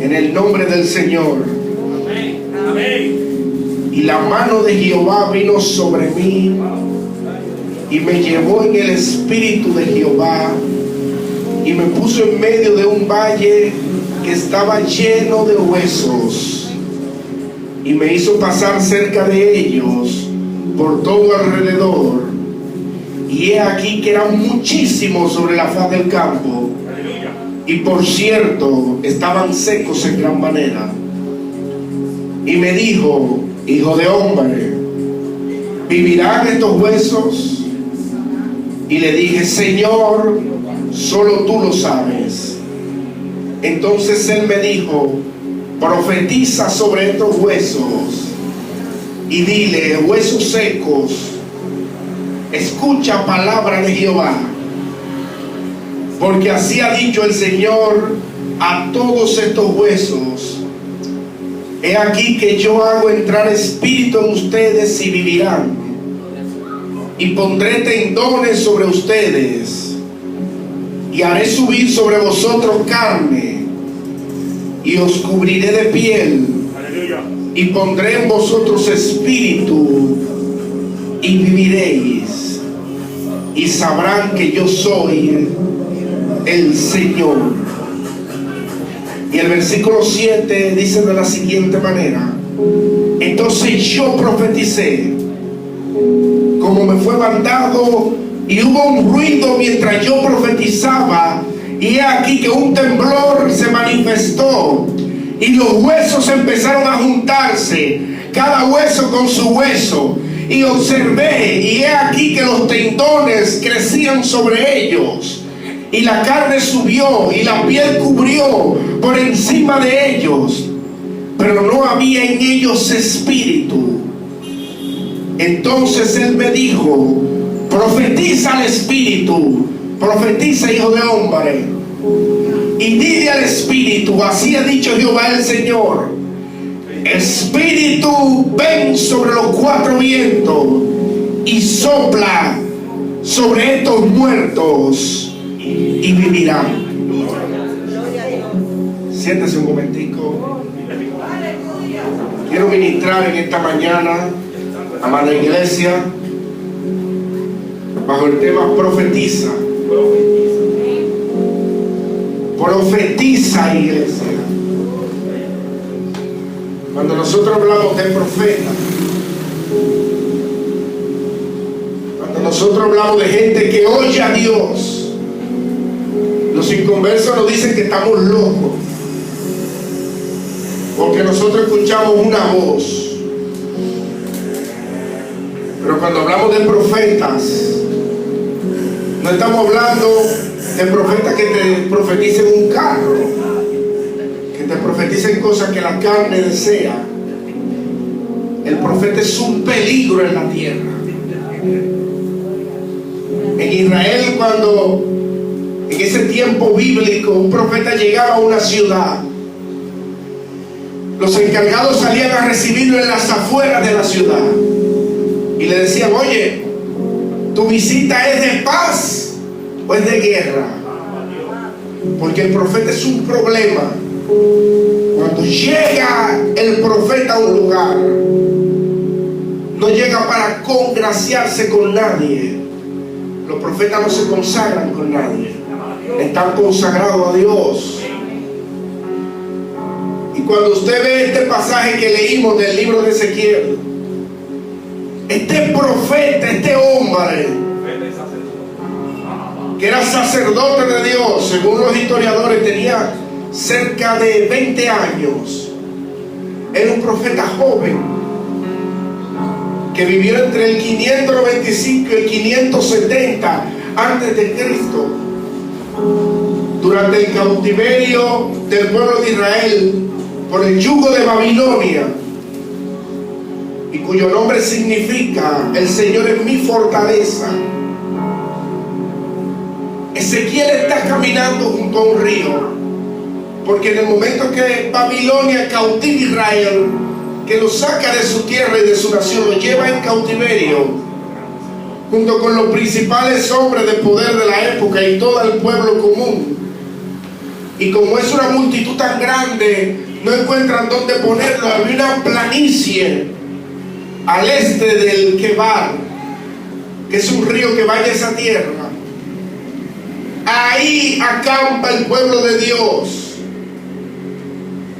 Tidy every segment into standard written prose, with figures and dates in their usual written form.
En el nombre del Señor. Amén. Amén. Y la mano de Jehová vino sobre mí y me llevó en el espíritu de Jehová y me puso en medio de un valle que estaba lleno de huesos y me hizo pasar cerca de ellos por todo alrededor, y he aquí que eran muchísimos sobre la faz del campo, y por cierto estaban secos en gran manera. Y me dijo: hijo de hombre, ¿vivirán estos huesos? Y le dije: Señor, solo tú lo sabes. Entonces él me dijo: profetiza sobre estos huesos y dile: huesos secos, escucha palabra de Jehová, porque así ha dicho el Señor a todos estos huesos: he aquí que yo hago entrar espíritu en ustedes y vivirán, y pondré tendones sobre ustedes, y haré subir sobre vosotros carne, y os cubriré de piel, y pondré en vosotros espíritu, y viviréis, y sabrán que yo soy el Señor. Y el versículo 7 dice de la siguiente manera: entonces yo profeticé como me fue mandado, y hubo un ruido mientras yo profetizaba, y he aquí que un temblor se manifestó, y los huesos empezaron a juntarse, cada hueso con su hueso, y observé, y he aquí que los tendones crecían sobre ellos, y la carne subió, y la piel cubrió por encima de ellos, pero no había en ellos espíritu. Entonces él me dijo: profetiza al espíritu, profetiza, hijo de hombre, y dile al espíritu: así ha dicho Jehová el Señor, espíritu, ven sobre los cuatro vientos y sopla sobre estos muertos y vivirán. Siéntese un momentico. Quiero ministrar en esta mañana, amada iglesia, bajo el tema profetiza. Profetiza, iglesia. Cuando nosotros hablamos de profeta, cuando nosotros hablamos de gente que oye a Dios, los inconversos nos dicen que estamos locos, porque nosotros escuchamos una voz. Pero cuando hablamos de profetas, no estamos hablando de profetas que te profeticen un carro, que te profeticen cosas que la carne desea. El profeta es un peligro en la tierra. En Israel, cuando en ese tiempo bíblico un profeta llegaba a una ciudad, los encargados salían a recibirlo en las afueras de la ciudad y le decían: oye, ¿tu visita es de paz o es de guerra? Porque el profeta es un problema. Cuando llega el profeta a un lugar, no llega para congraciarse con nadie. Los profetas no se consagran con nadie, están consagrados a Dios. Y cuando usted ve este pasaje que leímos del libro de Ezequiel, este profeta, este hombre que era sacerdote de Dios, según los historiadores tenía cerca de 20 años, era un profeta joven que vivió entre el 595 y el 570 antes de Cristo, durante el cautiverio del pueblo de Israel por el yugo de Babilonia, y cuyo nombre significa: el Señor es mi fortaleza. Ezequiel está caminando junto a un río, porque en el momento que Babilonia cautiva a Israel, que lo saca de su tierra y de su nación, lo lleva en cautiverio, junto con los principales hombres de poder de la época y todo el pueblo común, Y como es una multitud tan grande, no encuentran dónde ponerlo. Había una planicie al este del Quebar, que es un río que baña esa tierra. Ahí acampa el pueblo de Dios,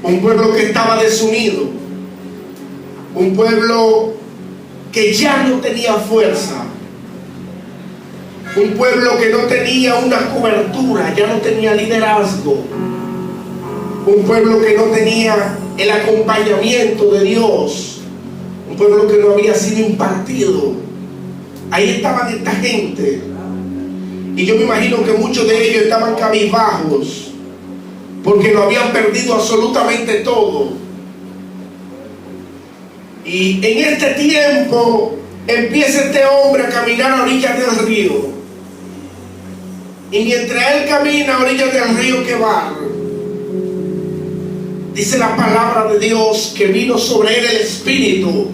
un pueblo que estaba desunido, un pueblo que ya no tenía fuerza, un pueblo que no tenía una cobertura, ya no tenía liderazgo, un pueblo que no tenía el acompañamiento de Dios, un pueblo que no había sido impartido. Ahí estaban esta gente, y yo me imagino que muchos de ellos estaban cabizbajos porque lo habían perdido absolutamente todo. Y en este tiempo empieza este hombre a caminar a orillas del río. Y mientras él camina a orillas del río Quebar, dice la palabra de Dios que vino sobre él el Espíritu.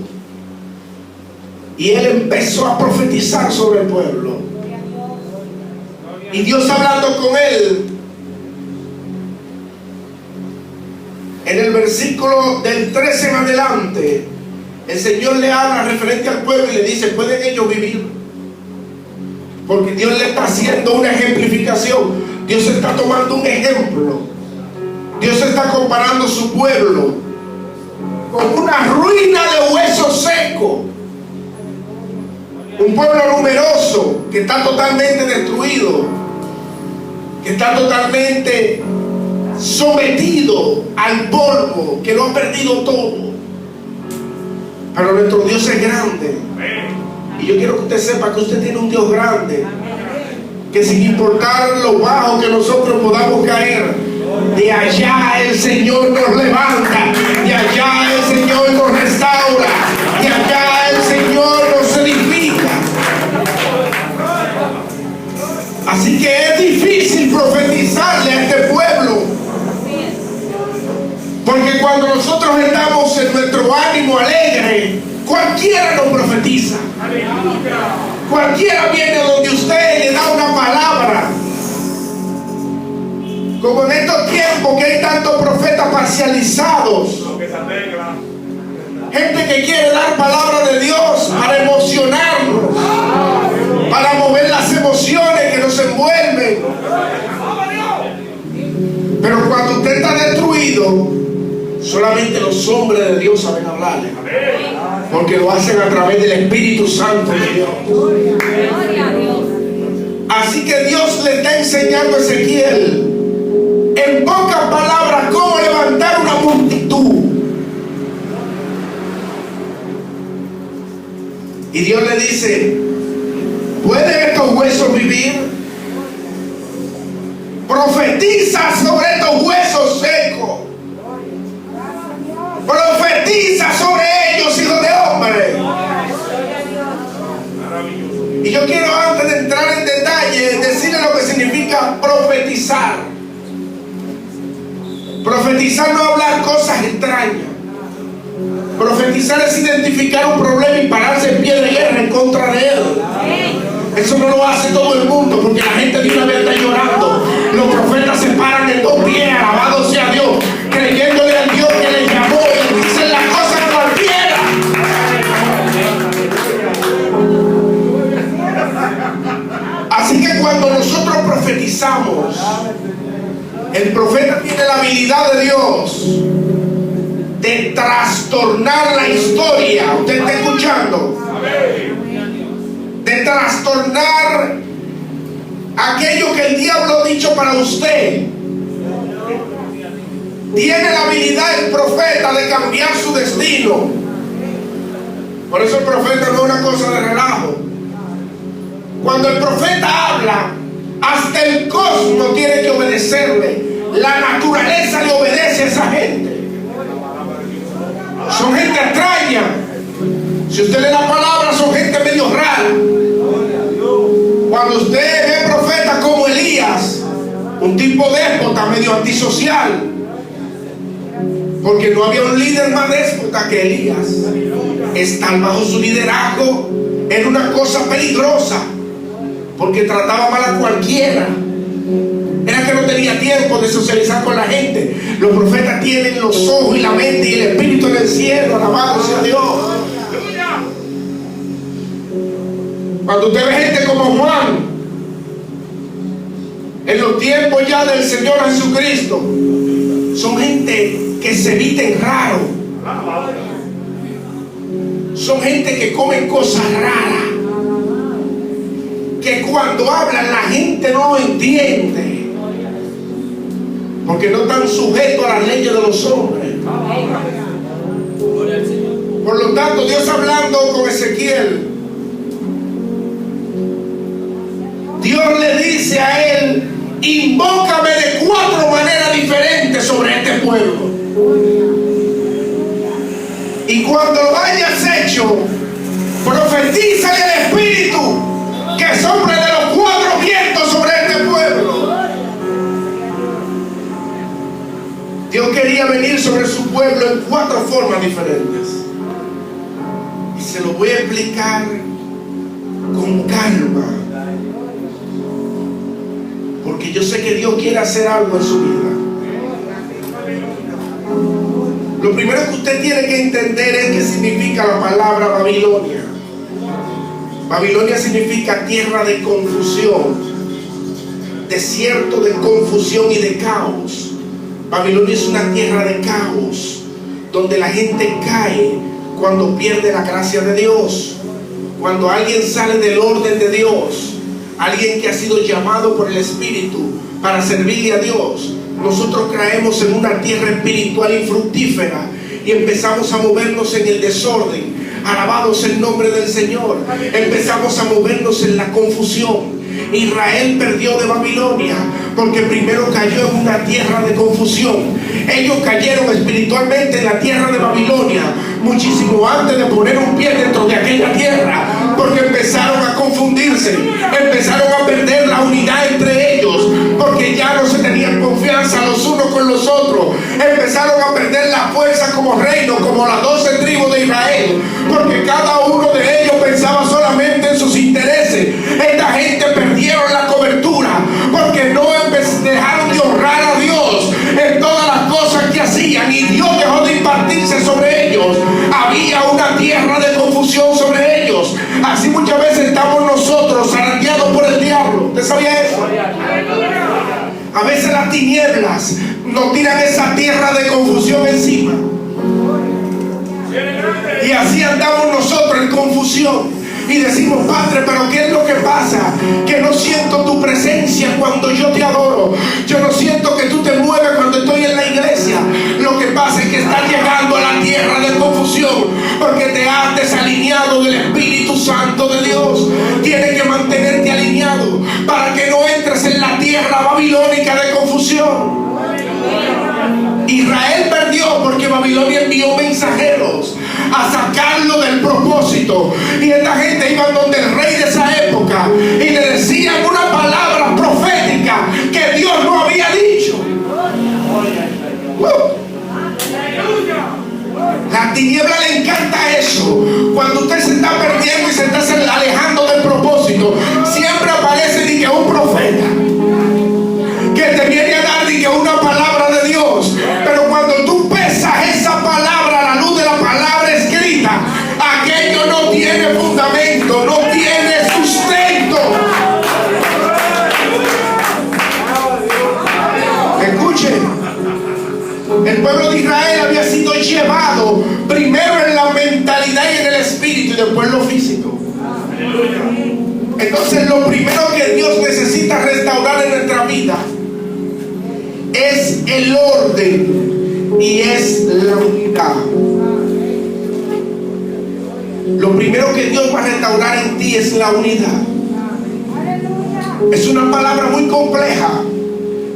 Y él empezó a profetizar sobre el pueblo. Y Dios hablando con él, en el versículo del 13 en adelante, el Señor le habla referente al pueblo y le dice: ¿pueden ellos vivir? Porque Dios le está haciendo una ejemplificación. Dios está tomando un ejemplo. Dios está comparando su pueblo con una ruina de huesos secos. Un pueblo numeroso que está totalmente destruido, que está totalmente sometido al polvo, que lo ha perdido todo. Pero nuestro Dios es grande. Y yo quiero que usted sepa que usted tiene un Dios grande, que sin importar lo bajo que nosotros podamos caer, de allá el Señor nos levanta, de allá el Señor nos restaura, de allá el Señor nos edifica. Así que es difícil profetizarle a este pueblo, porque cuando nosotros estamos en nuestro ánimo alegre, cualquiera nos profetiza. Cualquiera viene donde usted y le da una palabra. Como en estos tiempos que hay tantos profetas parcializados, gente que quiere dar palabra de Dios para emocionarnos, para mover las emociones que nos envuelven. Pero cuando usted está destruido, solamente los hombres de Dios saben hablarle, porque lo hacen a través del Espíritu Santo de Dios. Así que Dios le está enseñando a Ezequiel, en pocas palabras, cómo levantar una multitud. Y Dios le dice: ¿pueden estos huesos vivir? Profetiza sobre estos huesos secos. Profetiza sobre ellos, hijo de hombre. Y yo quiero, antes de entrar en detalle, decirle lo que significa profetizar. Profetizar no es hablar cosas extrañas. Profetizar es identificar un problema y pararse en pie de guerra en contra de él. Eso no lo hace todo el mundo, porque la gente de una vez está llorando. Los profetas se paran en dos pies, alabado sea Dios, creyéndole al Dios que les llamó, y dicen las cosas cualquiera. Así que cuando nosotros profetizamos, el profeta tiene la habilidad de Dios de trastornar la historia. ¿Usted está escuchando? De trastornar aquello que el diablo ha dicho para usted. Tiene la habilidad el profeta de cambiar su destino. Por eso el profeta no es una cosa de relajo. Cuando el profeta habla, hasta el cosmos tiene que obedecerle. La naturaleza le obedece a esa gente. Son gente extraña. Si usted lee la palabra, son gente medio rara. Cuando usted ve profetas como Elías, un tipo déspota, medio antisocial, porque no había un líder más déspota que Elías. Estar bajo su liderazgo era una cosa peligrosa, porque trataba mal a cualquiera. Era que no tenía tiempo de socializar con la gente. Los profetas tienen los ojos y la mente y el espíritu en el cielo. Alabado sea Dios. Cuando usted ve gente como Juan, en los tiempos ya del Señor Jesucristo, son gente que se visten raro, son gente que comen cosas raras, que cuando hablan la gente no lo entiende, porque no están sujetos a las leyes de los hombres. Por lo tanto, Dios hablando con Ezequiel, Dios le dice a él: invócame de 4 maneras diferentes sobre este pueblo. Y cuando lo hayas hecho, profetiza en el Espíritu que sople de los 4 vientos sobre este pueblo. Dios quería venir sobre su pueblo en 4 formas diferentes. Y se lo voy a explicar con calma, porque yo sé que Dios quiere hacer algo en su vida. Lo primero que usted tiene que entender es qué significa la palabra Babilonia. Babilonia significa tierra de confusión, desierto de confusión y de caos. Babilonia es una tierra de caos, donde la gente cae cuando pierde la gracia de Dios, cuando alguien sale del orden de Dios. Alguien que ha sido llamado por el Espíritu para servirle a Dios. Nosotros caemos en una tierra espiritual infructífera y empezamos a movernos en el desorden. Alabados el nombre del Señor. Empezamos a movernos en la confusión. Israel perdió de Babilonia porque primero cayó en una tierra de confusión. Ellos cayeron espiritualmente en la tierra de Babilonia muchísimo antes de poner un pie dentro de aquella tierra, porque empezaron a confundirse, empezaron a perder la unidad entre ellos, porque ya no se tenían confianza los unos con los otros. Empezaron a perder la fuerza como reino, como las 12 tribus de Israel, porque cada uno de ellos pensaba solamente en sus intereses. Esta gente perdieron la cobertura porque no dejaron de honrar a Dios en todas las cosas que hacían, y Dios dejó de impartirse sobre ellos. Había una tierra de confusión sobre ellos. Así muchas veces estamos nosotros zarandeados por el diablo. ¿Usted sabía eso? A veces las tinieblas nos tiran esa tierra de confusión encima, y así andamos nosotros en confusión. Y decimos: Padre, pero ¿qué es lo que pasa? Que no siento tu presencia cuando yo te adoro. Yo no siento que tú te mueves cuando estoy en la iglesia. Lo que pasa es que estás llegando a la tierra de confusión porque te has desalineado del Espíritu Santo de Dios. Tienes que mantenerte alineado para que no entres en la tierra babilónica de confusión. Israel perdió porque Babilonia envió mensajeros a sacarlo del propósito, y esta gente iba donde el rey de esa época y le decían una palabra profética que Dios no había dicho. La tiniebla le encanta eso. Cuando usted se está perdiendo y se está alejando del propósito, siempre aparece ni que un profeta que te viene a dar ni que una palabra de Dios. Pero cuando tú pesas esa palabra a la luz de la palabra escrita, aquello no tiene fundamento, no tiene sustento. Escuchen, el pueblo de Israel había sido llevado primero en la mentalidad y en el espíritu, y después en lo físico. Entonces, lo primero que Dios necesita restaurar en nuestra vida es el orden y es la unidad. Lo primero que Dios va a restaurar en ti es la unidad. Es una palabra muy compleja,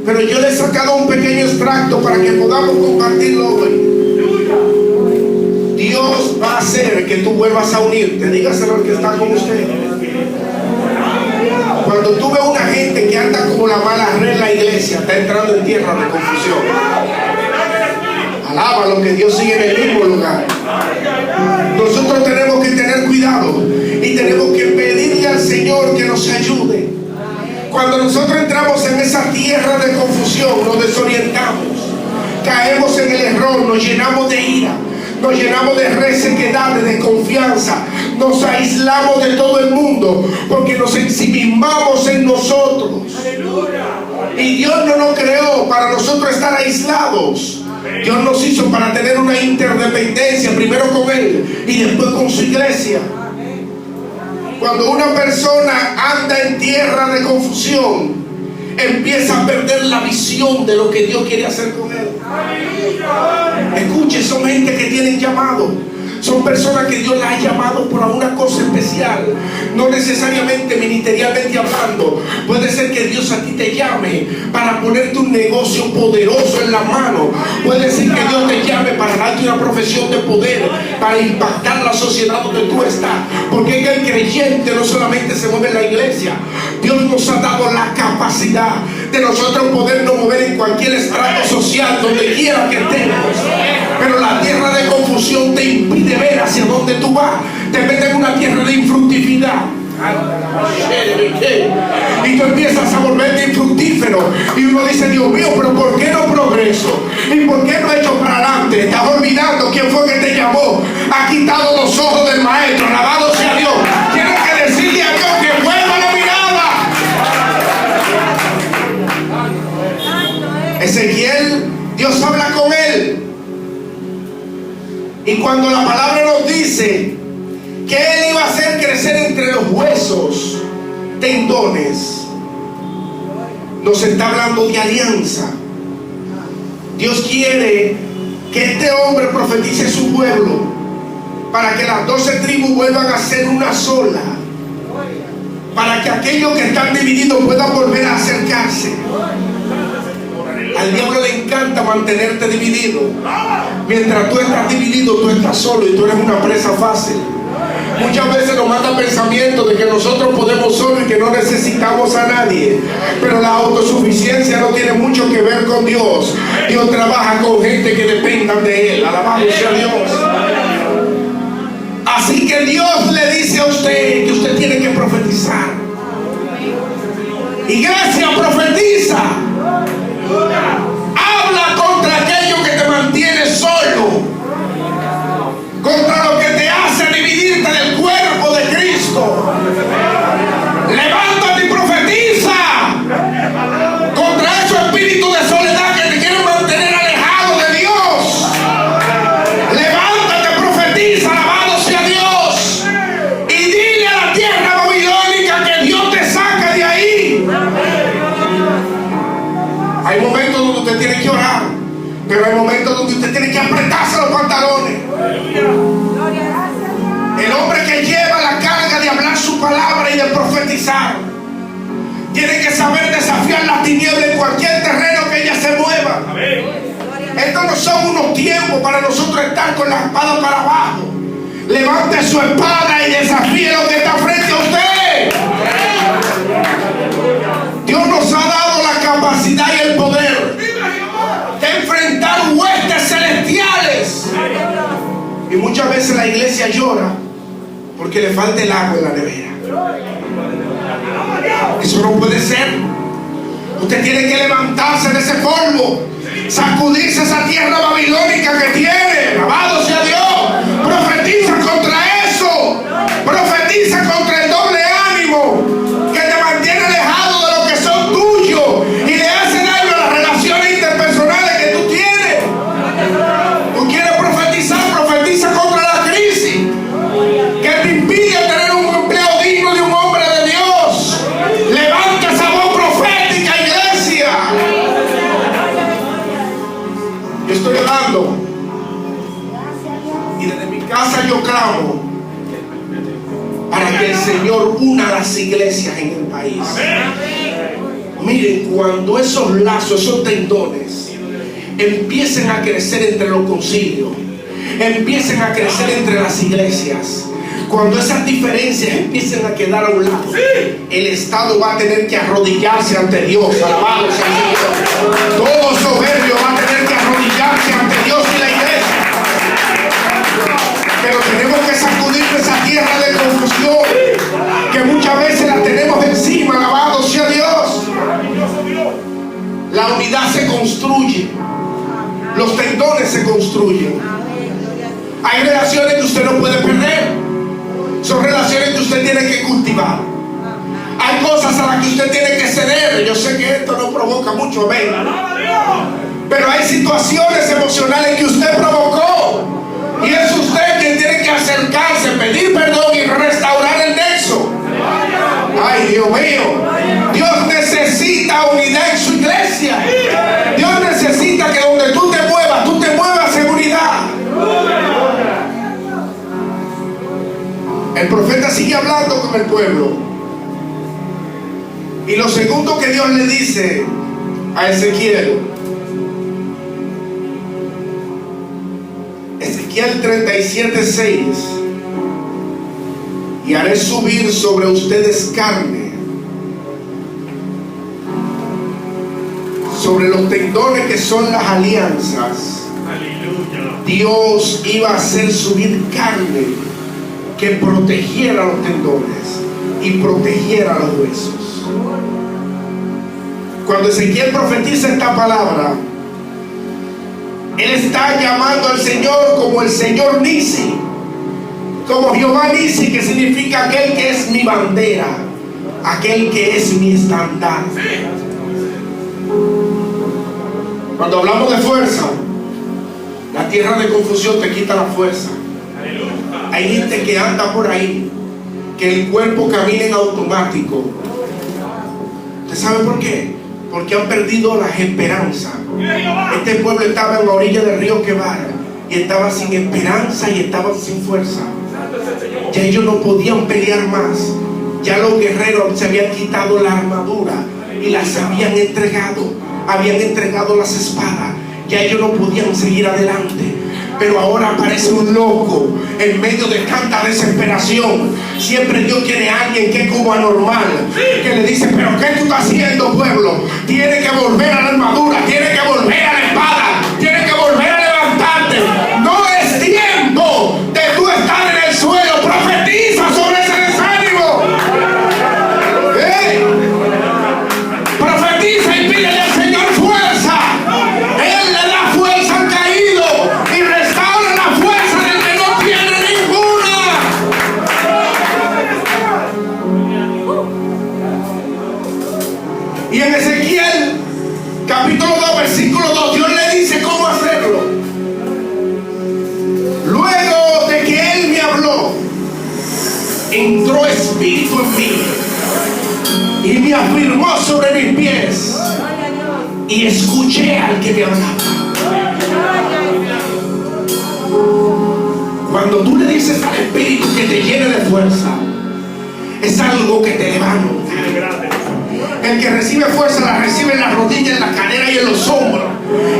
pero yo le he sacado un pequeño extracto para que podamos compartirlo hoy. Dios va a hacer que tú vuelvas a unirte. Dígaselo al que está con usted. Cuando tú ves una gente que anda como la mala red en la iglesia, está entrando en tierra de confusión. Alábalo, que Dios sigue en el mismo lugar. Nosotros tenemos que tener cuidado y tenemos que pedirle al Señor que nos ayude. Cuando nosotros entramos en esa tierra de confusión, nos desorientamos, caemos en el error, nos llenamos de ira, nos llenamos de resequedad, de desconfianza, nos aislamos de todo el mundo porque nos ensimismamos en nosotros. Y Dios no nos creó para nosotros estar aislados. Dios nos hizo para tener una interdependencia, primero con Él y después con su iglesia. Cuando una persona anda en tierra de confusión, empieza a perder la visión de lo que Dios quiere hacer con él. Escuche, son gente que tienen llamado. Son personas que Dios las ha llamado por alguna cosa especial. No necesariamente ministerialmente hablando. Puede ser que Dios a ti te llame para ponerte un negocio poderoso en la mano. Puede ser que Dios te llame para darte una profesión de poder, para impactar la sociedad donde tú estás. Porque el creyente no solamente se mueve en la iglesia. Dios nos ha dado la capacidad de nosotros podernos mover en cualquier estrato social, donde quiera que estemos. Pero la tierra de confusión te impide ver hacia dónde tú vas. Te metes en una tierra de infructividad y tú empiezas a volverte infructífero y uno dice: Dios mío, pero ¿por qué no progreso? ¿Y por qué no he hecho para adelante? Estás olvidando quién fue que te llamó, ha quitado los ojos del maestro. Alabado sea Dios. Tienes que decirle a Dios que vuelva la mirada. Ezequiel, Dios habla con él. Y cuando la palabra nos dice que Él iba a hacer crecer entre los huesos tendones, nos está hablando de alianza. Dios quiere que este hombre profetice a su pueblo para que las 12 tribus vuelvan a ser una sola, para que aquellos que están divididos puedan volver a acercarse. Al diablo le encanta mantenerte dividido. Mientras tú estás dividido, tú estás solo y tú eres una presa fácil. Muchas veces nos manda pensamientos de que nosotros podemos solo y que no necesitamos a nadie. Pero la autosuficiencia no tiene mucho que ver con Dios. Dios trabaja con gente que dependan de Él. Alabado sea Dios. Así que Dios le dice a usted que usted tiene que profetizar. Iglesia, profetiza. Habla contra aquello que te mantiene solo, contra lo que te hace dividirte del cuerpo de Cristo. Levántate y profetiza contra esos espíritus de soledad que te quieren mantener alejado de Dios. Levántate, profetiza, alabado sea Dios, y dile a la tierra babilónica que Dios te saca de ahí. Hay momentos donde usted tiene que orar, pero hay momentos donde usted tiene que apretarse los pantalones. El hombre que lleva la carga de hablar su palabra y de profetizar tiene que saber desafiar las tinieblas en cualquier terreno que ella se mueva. Estos no son unos tiempos para nosotros estar con la espada para abajo. Levante su espada y desafíe lo que está frente a usted. Dios nos ha dado la capacidad y el poder de enfrentar huestes celestiales. Y muchas veces la iglesia llora porque le falta el agua en la nevera. Eso no puede ser. Usted tiene que levantarse de ese polvo, sacudirse esa tierra babilónica que tiene. Alabado sea Dios. Profetiza contra eso. Profetiza contra el doble ánimo que te mantiene alejado de lo que son tuyos y le hace daño a las relaciones interpersonales que tú tienes. Tú quieres profetizar, profetiza contra la crisis que te impide tener un empleo digno de un hombre de Dios. Levanta esa voz profética, iglesia. Yo estoy orando y desde mi casa yo clamo para que el Señor una las iglesias en el país. Miren, cuando esos lazos, esos tendones empiecen a crecer entre los concilios, empiecen a crecer entre las iglesias, cuando esas diferencias empiecen a quedar a un lado, el Estado va a tener que arrodillarse ante Dios. Alabado sea Dios. Todo soberbio va a tener que arrodillarse ante Dios y la iglesia. Pero tenemos que sacudir esa tierra de confusión que muchas veces la tenemos encima. Alabado sea Dios. construyen. Hay relaciones que usted no puede perder. Son relaciones que usted tiene que cultivar. Hay cosas a las que usted tiene que ceder. Yo sé que esto no provoca mucho, amén. Pero hay situaciones emocionales que usted provocó. Y es usted quien tiene que acercarse, pedir perdón y restaurar el nexo. Ay, Dios mío. Dios necesita unidad en su iglesia. Dios necesita que donde tú te muevas en unidad. El profeta sigue hablando con el pueblo. Y lo segundo que Dios le dice a Ezequiel, Ezequiel 37:6, y haré subir sobre ustedes carne, sobre los tendones que son las alianzas. Aleluya. Dios iba a hacer subir carne que protegiera los tendones y protegiera los huesos. Cuando Ezequiel profetiza esta palabra, él está llamando al Señor como el Señor Nisi, como Jehová Nisi, que significa aquel que es mi bandera, aquel que es mi estandarte. Cuando hablamos de fuerza, la tierra de confusión te quita la fuerza. Hay gente que anda por ahí, que el cuerpo camina en automático. ¿Usted sabe por qué? Porque han perdido las esperanzas. Este pueblo estaba en la orilla del río Quebar y estaba sin esperanza y estaban sin fuerza. Ya ellos no podían pelear más. Ya los guerreros se habían quitado la armadura y las habían entregado las espadas. Ya ellos no podían seguir adelante. Pero ahora aparece un loco en medio de tanta desesperación. Siempre Dios tiene a alguien que es como anormal, que le dice: pero ¿qué tú estás haciendo, pueblo? Tiene que volver a la armadura, tiene que volver a la espada, tiene que volver a levantarte. No es tiempo de tú estar en el suelo. Profetiza sobre ese desánimo. Profetiza y pídele al Señor fuerza. Él le da fuerza al caído y restaura la fuerza del que no tiene ninguna. Y en Ezequiel capítulo 2 versículo 2 Dios le dice cómo hacerlo. Luego de que él me habló, entró espíritu en mí y me afirmó sobre mis pies, y escuché al que me hablaba. Cuando tú le dices al espíritu que te llene de fuerza, es algo que te levanta. El que recibe fuerza la recibe en las rodillas, en la cadera y en los hombros.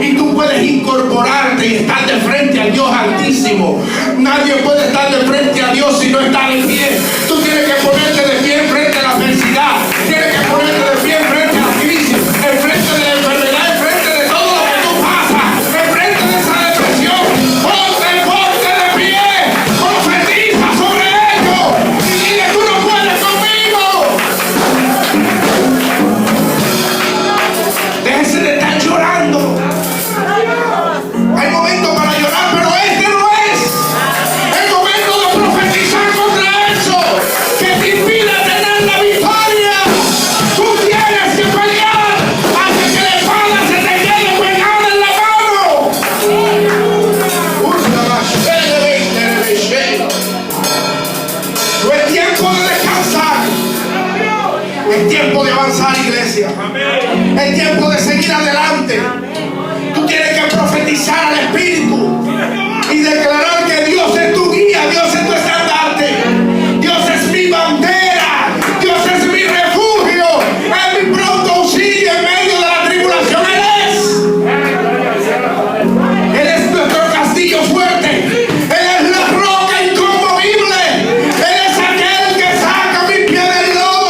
Y tú puedes incorporarte y estar de frente al Dios Altísimo. Nadie puede estar de frente a Dios si no está de pie. Tú tienes que ponerte de pie frente a la adversidad. Tienes que ponerte de pie frente a la crisis, enfrente de la enfermedad, enfrente de todo lo que tú pasas, enfrente de esa depresión. Ponte de pie, profetiza sobre ello y dile: tú no puedes conmigo. Déjese de estar llorando. Hay momentos para llorar, pero este no es el momento de profetizar contra eso que te impide tener la victoria. Tú tienes que pelear hasta que la espada se te quede pegada en la mano. No es tiempo de descansar, es tiempo de avanzar, iglesia. Es tiempo de seguir adelante. Tú tienes que profetizar al Espíritu y declarar que Dios es tu guía, Dios es tu estandarte, Dios es mi bandera, Dios es mi refugio, es mi pronto auxilio en medio de la tribulación. Él es nuestro castillo fuerte, Él es la roca inconmovible, Él es aquel que saca mi pie del lodo.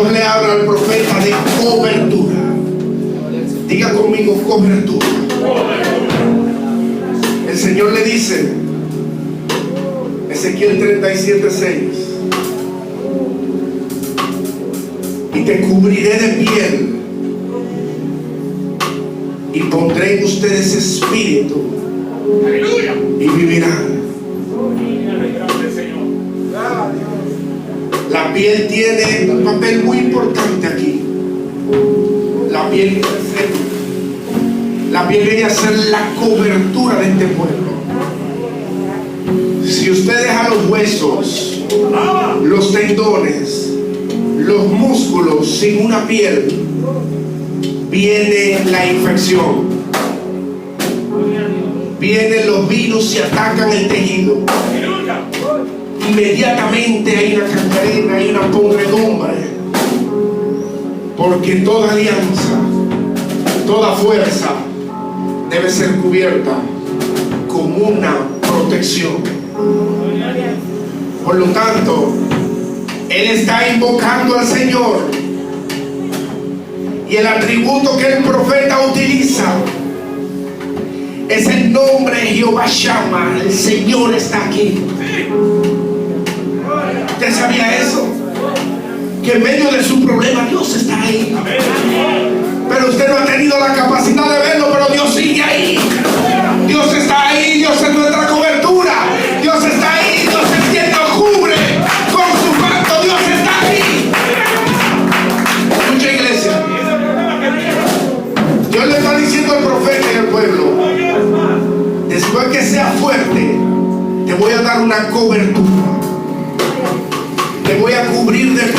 Dios le habla al profeta de cobertura. Diga conmigo cobertura. El Señor le dice, Ezequiel 37:6, y te cubriré de piel y pondré en ustedes espíritu y vivirán. La piel tiene un papel muy importante aquí. La piel viene a ser la cobertura de este pueblo. Si usted deja los huesos, los tendones, los músculos sin una piel, viene la infección, vienen los virus y atacan el tejido. Inmediatamente hay una cangrena, hay una podredumbre, porque toda alianza, toda fuerza debe ser cubierta con una protección. Por lo tanto, él está invocando al Señor, y el atributo que el profeta utiliza es el nombre Jehová Shammah. El Señor está aquí. ¿Usted sabía eso? Que en medio de su problema Dios está ahí. Pero usted no ha tenido la capacidad de verlo, pero Dios sigue ahí. Dios está ahí, Dios es nuestra cobertura. Dios está ahí, Dios es quien nos cubre con su manto. Dios está ahí. Escucha, iglesia. Dios le está diciendo al profeta y al pueblo: después que sea fuerte, te voy a dar una cobertura. Te voy a cubrir de